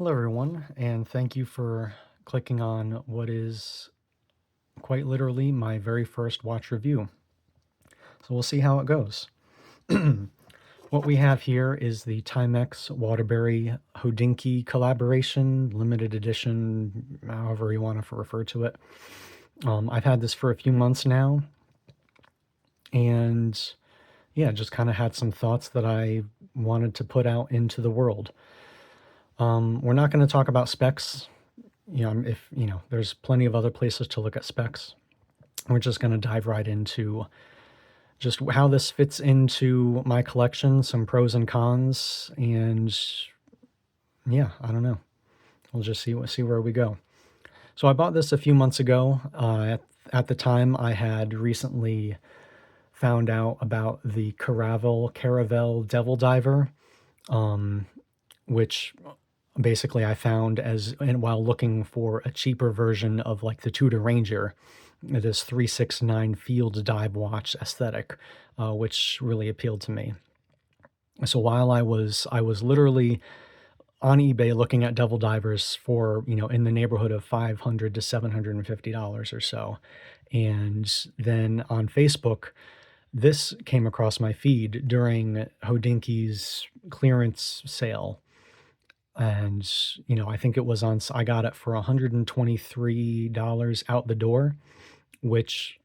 Hello, everyone, and thank you for clicking on what is quite literally my very first watch review. So we'll see how it goes. What we have here is the Timex Waterbury Hodinkee collaboration, limited edition, however you want to refer to it. I've had this for a few months now, and yeah, just kind of had some thoughts that I wanted to put out into the world. We're not going to talk about specs. If there's plenty of other places to look at specs. We're just going to dive right into just how this fits into my collection, some pros and cons, and yeah, I don't know. We'll just see where we go. So I bought this a few months ago. At the time, I had recently found out about the Caravel Devil Diver, which basically I found and while looking for a cheaper version of like the Tudor Ranger, this 369 field dive watch aesthetic, which really appealed to me. So while I was literally on eBay looking at devil divers for, in the neighborhood of $500 to $750 or so, and then on Facebook, this came across my feed during Hodinkee's clearance sale. And, I think it was I got it for $123 out the door, which,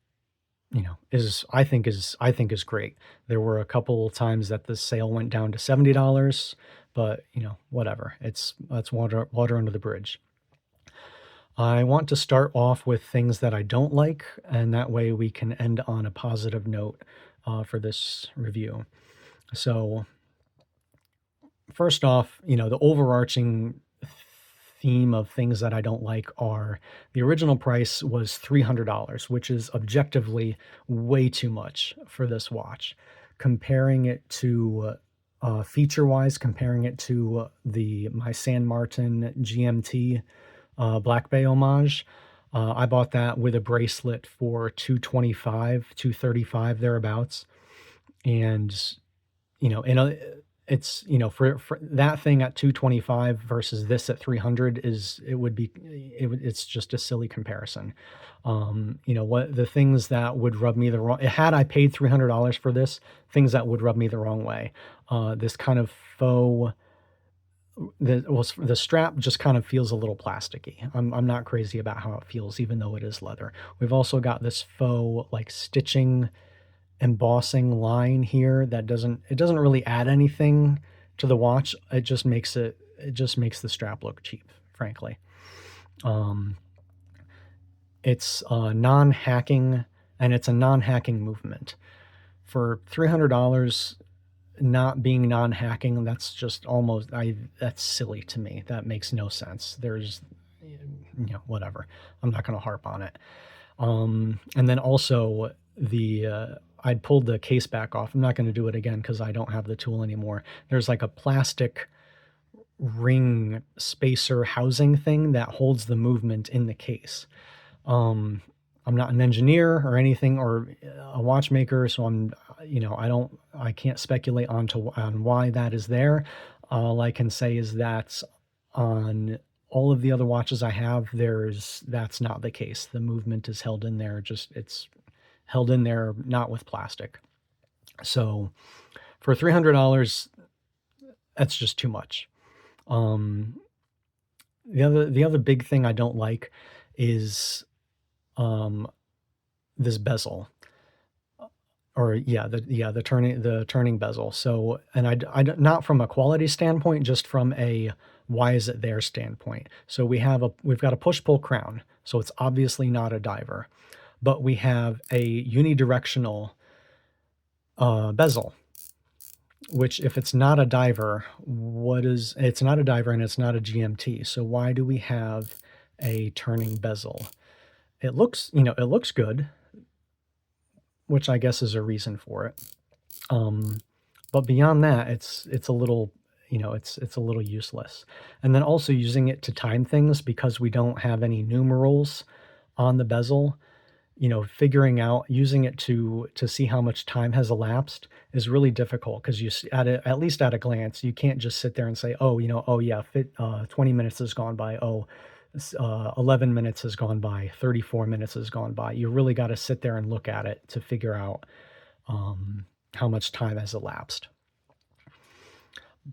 I think is great. There were a couple times that the sale went down to $70, but, whatever. That's water under the bridge. I want to start off with things that I don't like, and that way we can end on a positive note for this review. So first off, the overarching theme of things that I don't like are the original price was $300, which is objectively way too much for this watch. Comparing it to feature-wise, comparing it to my San Martin GMT Black Bay homage, I bought that with a bracelet for $225, thereabouts, and it's for that thing at 225 versus this at 300 it's just a silly comparison. What the things that would rub me the wrong, had I paid $300 for this, things that would rub me the wrong way, this kind of faux, the strap just kind of feels a little plasticky. I'm not crazy about how it feels, even though it is leather. We've also got this faux like stitching, embossing line here that doesn't really add anything to the watch. It just makes the strap look cheap, frankly. It's non-hacking, and it's a non-hacking movement. For $300 not being non-hacking, that's just that's silly to me. That makes no sense. There's whatever. I'm not going to harp on it. And then also I'd pulled the case back off. I'm not going to do it again because I don't have the tool anymore. There's like a plastic ring spacer housing thing that holds the movement in the case. I'm not an engineer or anything or a watchmaker, so I can't speculate on why that is there. All I can say is that on all of the other watches I have, that's not the case. The movement is held in there. It's held in there, not with plastic. So for $300, that's just too much. The other big thing I don't like is this bezel, the turning bezel. So, and I not from a quality standpoint, just from a why is it there standpoint. So we've got a push-pull crown, so it's obviously not a diver, but we have a unidirectional bezel, which if it's not a diver, it's not a diver and it's not a GMT. So why do we have a turning bezel? It looks good, which I guess is a reason for it. But beyond that, it's a little, it's a little useless. And then also using it to time things because we don't have any numerals on the bezel. figuring out using it to see how much time has elapsed is really difficult because at least at a glance, you can't just sit there and say, "Oh, oh yeah, 20 minutes has gone by. Oh, 11 minutes has gone by. 34 minutes has gone by." You really got to sit there and look at it to figure out how much time has elapsed.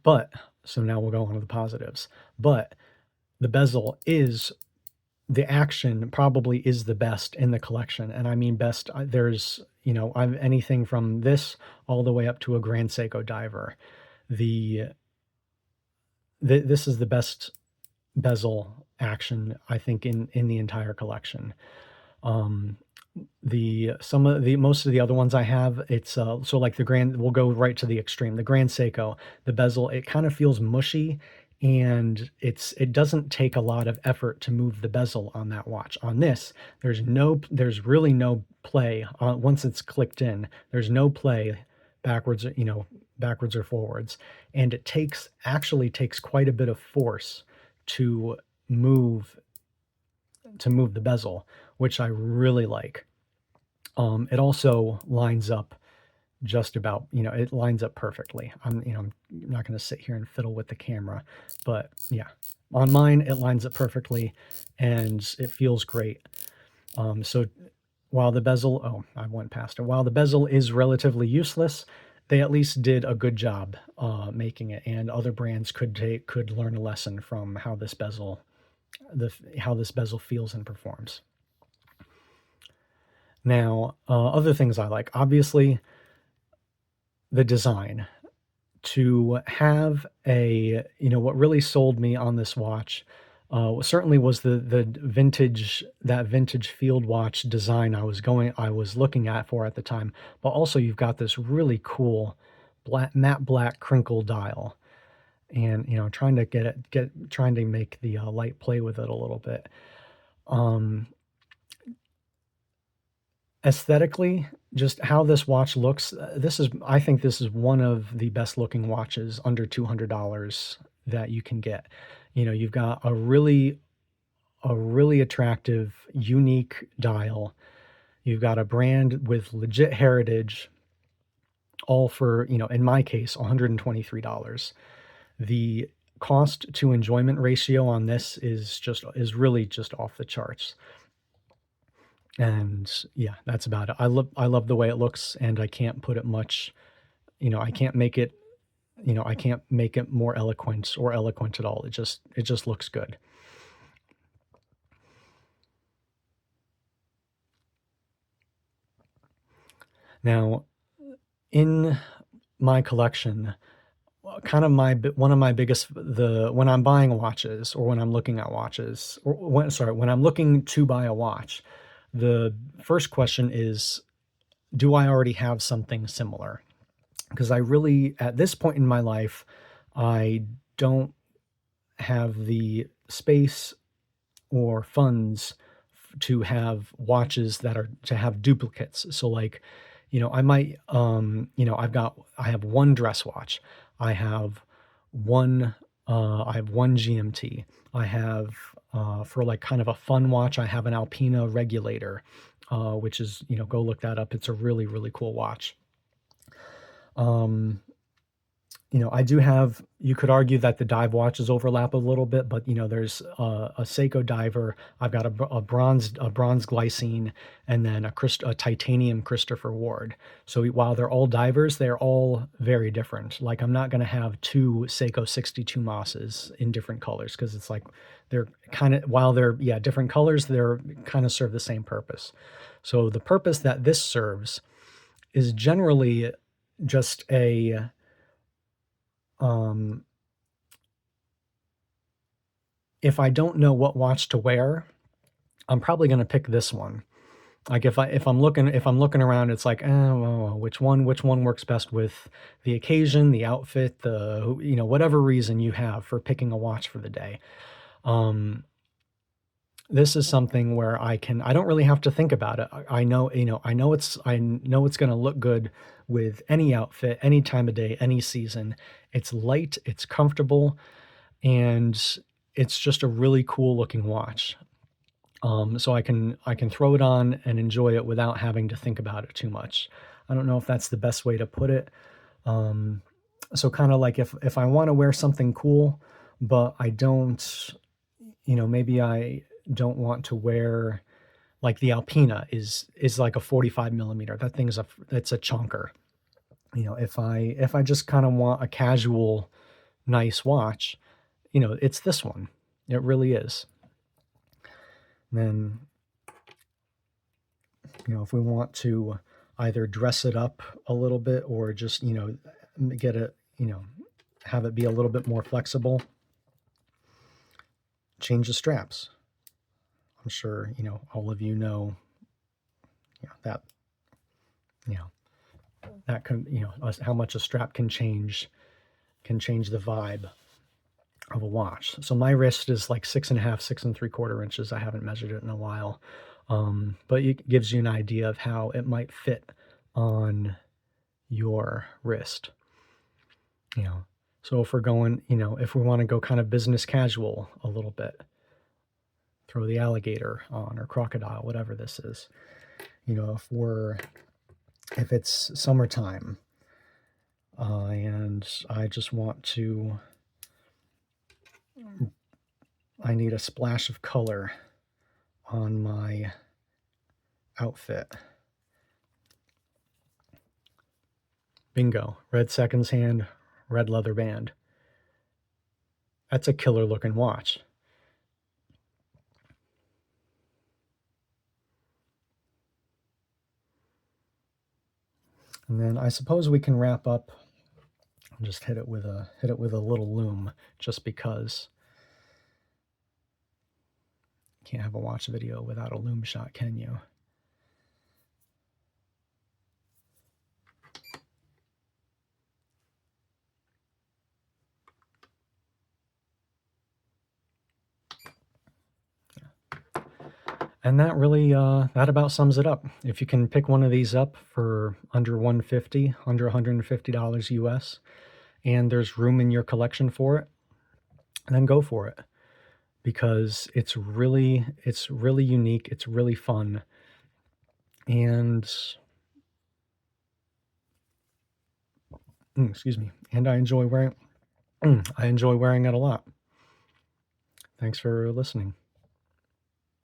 But so now we'll go on to the positives. But the bezel is the action probably is the best in the collection, and I mean best. There's I'm anything from this all the way up to a Grand Seiko diver. The, this is the best bezel action I think in the entire collection. Um, the some of the most of the other ones I have, it's so like the Grand, we'll go right to the extreme. The Grand Seiko, the bezel, it kind of feels mushy, and it doesn't take a lot of effort to move the bezel on that watch. On this, there's really no play once it's clicked in. There's no play backwards, backwards or forwards, and it actually takes quite a bit of force to move the bezel, which I really like. It also lines up just about, it lines up perfectly. I'm not going to sit here and fiddle with the camera, but yeah, on mine, it lines up perfectly and it feels great. So while the bezel, I went past it. While the bezel is relatively useless, they at least did a good job making it, and other brands could learn a lesson from how this bezel feels and performs. Now, other things I like, obviously, the design. To have what really sold me on this watch certainly was the vintage field watch design I was looking at the time, but also you've got this really cool matte black crinkle dial, and trying to make the light play with it a little bit. Aesthetically, just how this watch looks, I think this is one of the best looking watches under $200 that you can get. You've got a really attractive, unique dial. You've got a brand with legit heritage, all for, in my case, $123. The cost to enjoyment ratio on this is really just off the charts. And yeah, that's about it. I love the way it looks, and I can't put it much, I can't make it, more eloquent or eloquent at all. It just looks good. Now, in my collection, kind of one of my biggest, when I'm buying watches or when I'm looking at watches, or when I'm looking to buy a watch, the first question is, do I already have something similar? Because at this point in my life, I don't have the space or funds to have watches to have duplicates. So like, I might, I have one dress watch. I have one GMT. I have, for like kind of a fun watch, I have an Alpina regulator, which is, go look that up. It's a really, really cool watch. I do have, you could argue that the dive watches overlap a little bit, but there's a Seiko diver. I've got a bronze glycine, and then a titanium Christopher Ward. So while they're all divers, they're all very different. Like I'm not going to have two Seiko 62 Mosses in different colors, because it's like they're while they're different colors, they're kind of serve the same purpose. So the purpose that this serves is generally just if I don't know what watch to wear, I'm probably going to pick this one. Like if I'm looking around, it's like, well, which one works best with the occasion, the outfit, whatever reason you have for picking a watch for the day. This is something where I don't really have to think about it. I know it's going to look good with any outfit, any time of day, any season. It's light, it's comfortable, and it's just a really cool looking watch. so I can throw it on and enjoy it without having to think about it too much. I don't know if that's the best way to put it. Um, so kind of like if I want to wear something cool, but I don't, maybe I don't want to wear like the Alpina is like a 45 millimeter. That thing's it's a chunker. If I just kind of want a casual, nice watch, it's this one. It really is. Then, if we want to either dress it up a little bit or just, get it, have it be a little bit more flexible, change the straps. I'm sure, all of that, you know, that can, how much a strap can change the vibe of a watch. So my wrist is like 6.5, 6 3/4 inches. I haven't measured it in a while. But it gives you an idea of how it might fit on your wrist. So if we're going, if we want to go kind of business casual a little bit, throw the alligator on or crocodile, whatever this is. If it's summertime, and I just want to, I need a splash of color on my outfit. Bingo, red seconds hand, red leather band. That's a killer looking watch. And then I suppose we can wrap up. I'll just hit it with a little loom, just because you can't have a watch video without a loom shot, can you? And that really, that about sums it up. If you can pick one of these up for under under $150 US, and there's room in your collection for it, then go for it, because it's really unique. It's really fun, and excuse me, and I enjoy wearing it a lot. Thanks for listening.